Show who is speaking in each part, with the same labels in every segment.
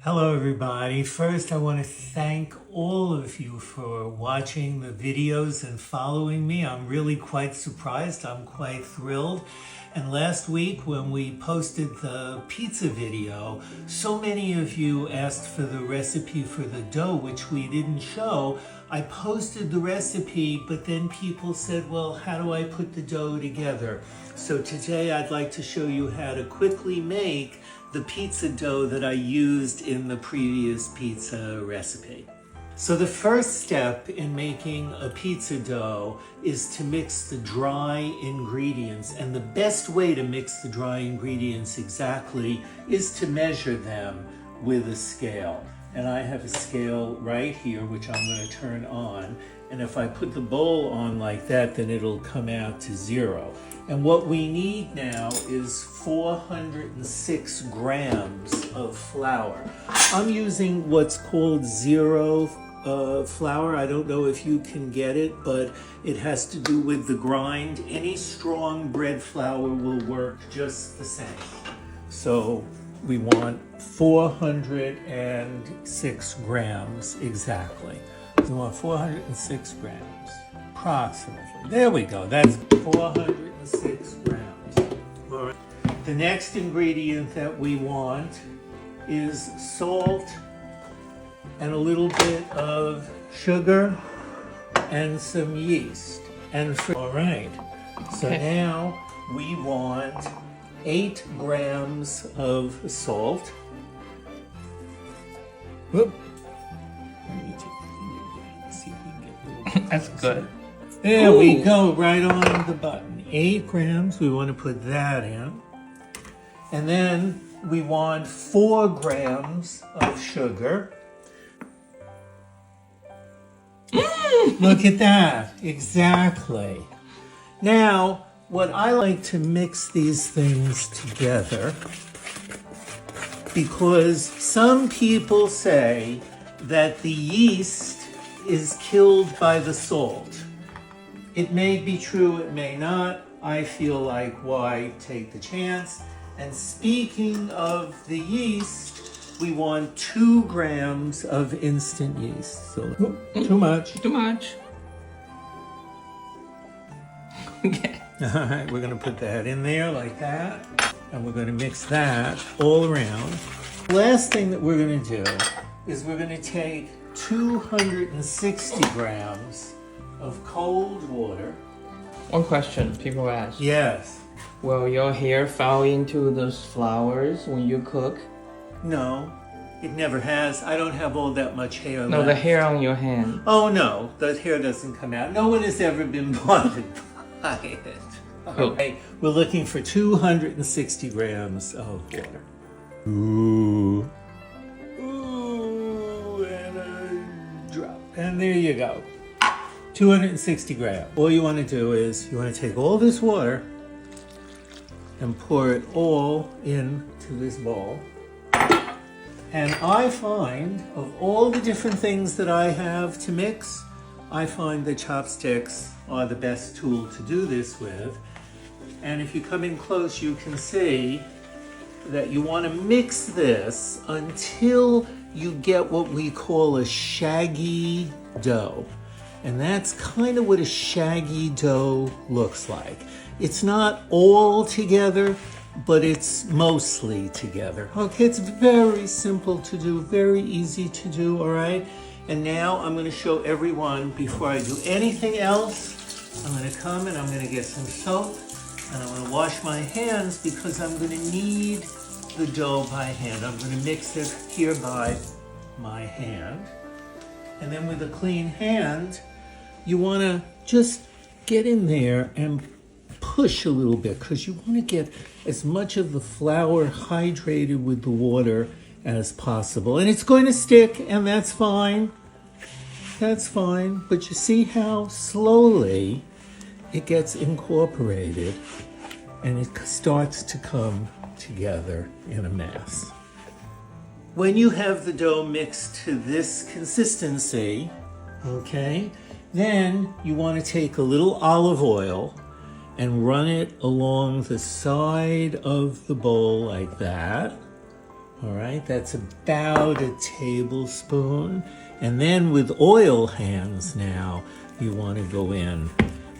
Speaker 1: Hello everybody. First I want to thank all of you for watching the videos and following me. I'm really quite surprised. I'm quite thrilled. And last week when we posted the pizza video, so many of you asked for the recipe for the dough, which we didn't show. I posted the recipe, but then people said, well, how do I put the dough together? So today I'd like to show you how to quickly make the pizza dough that I used in the previous pizza recipe. So the first step in making a pizza dough is to mix the dry ingredients. And the best way to mix the dry ingredients exactly is to measure them with a scale. And I have a scale right here, which I'm going to turn on. And if I put the bowl on like that, then it'll come out to 0. And what we need now is 406 grams of flour. I'm using what's called zero flour. I don't know if you can get it, but it has to do with the grind. Any strong bread flour will work just the same. So we want 406 grams exactly. So we want 406 grams, approximately. There we go, that's 406 grams. All right. The next ingredient that we want is salt and a little bit of sugar and some yeast. All right, so now we want 8 grams of salt. Whoop. See if we can get a little
Speaker 2: That's good.
Speaker 1: There we go, right on the button. 8 grams, we want to put that in. And then we want 4 grams of sugar. Look at that, exactly. Now, what I like to mix these things together, because some people say that the yeast is killed by the salt. It may be true, it may not. I feel like, why take the chance? And speaking of the yeast, we want 2 grams of instant yeast. So, too much.
Speaker 2: Too much. Okay.
Speaker 1: All right, we're going to put that in there like that. And we're going to mix that all around. Last thing that we're going to do is we're going to take 260 grams of cold water.
Speaker 2: One question people ask.
Speaker 1: Yes.
Speaker 2: Will your hair fall into those flowers when you cook?
Speaker 1: No, it never has. I don't have all that much hair
Speaker 2: No,
Speaker 1: left.
Speaker 2: the hair on your hand.
Speaker 1: Oh no, the hair doesn't come out. No one has ever been bothered by it.
Speaker 2: Cool.
Speaker 1: Okay, we're looking for 260 grams of water. Ooh, and a drop. And there you go. 260 grams. All you want to do is you want to take all this water and pour it all into this bowl. And I find, of all the different things that I have to mix, I find that chopsticks are the best tool to do this with. And if you come in close, you can see that you want to mix this until you get what we call a shaggy dough. And that's kind of what a shaggy dough looks like. It's not all together, but it's mostly together. Okay, it's very simple to do, very easy to do, all right? And now I'm gonna show everyone, before I do anything else, I'm gonna come and I'm gonna get some soap and I'm gonna wash my hands because I'm gonna knead the dough by hand. I'm gonna mix it here by my hand. And then with a clean hand, you wanna just get in there and push a little bit because you want to get as much of the flour hydrated with the water as possible. And it's going to stick, and that's fine. That's fine. But you see how slowly it gets incorporated and it starts to come together in a mass. When you have the dough mixed to this consistency, okay, then you want to take a little olive oil and run it along the side of the bowl like that. All right, that's about a tablespoon. And then with oil hands now, you want to go in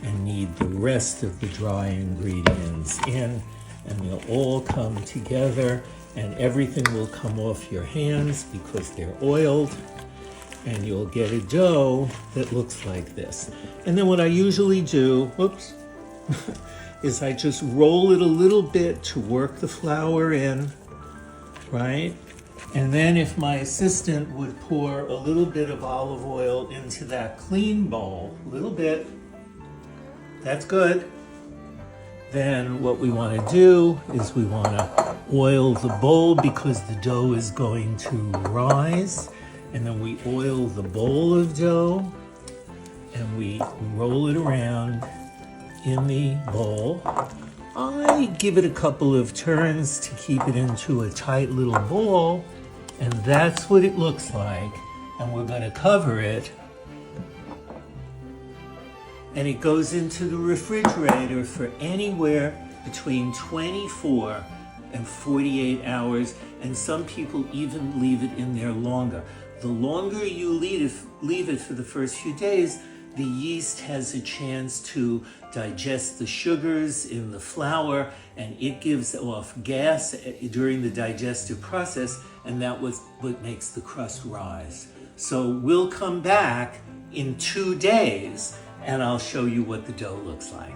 Speaker 1: and knead the rest of the dry ingredients in, and they'll all come together, and everything will come off your hands because they're oiled, and you'll get a dough that looks like this. And then what I usually do, whoops, is I just roll it a little bit to work the flour in, right? And then if my assistant would pour a little bit of olive oil into that clean bowl, a little bit, that's good. Then what we want to do is we want to oil the bowl because the dough is going to rise. And then we oil the bowl of dough and we roll it around in the bowl. I give it a couple of turns to keep it into a tight little ball, and that's what it looks like. And we're going to cover it, and it goes into the refrigerator for anywhere between 24 and 48 hours, and some people even leave it in there longer. The longer you leave it for the first few days, the yeast has a chance to digest the sugars in the flour, and it gives off gas during the digestive process, and that was what makes the crust rise. So we'll come back in 2 days and I'll show you what the dough looks like.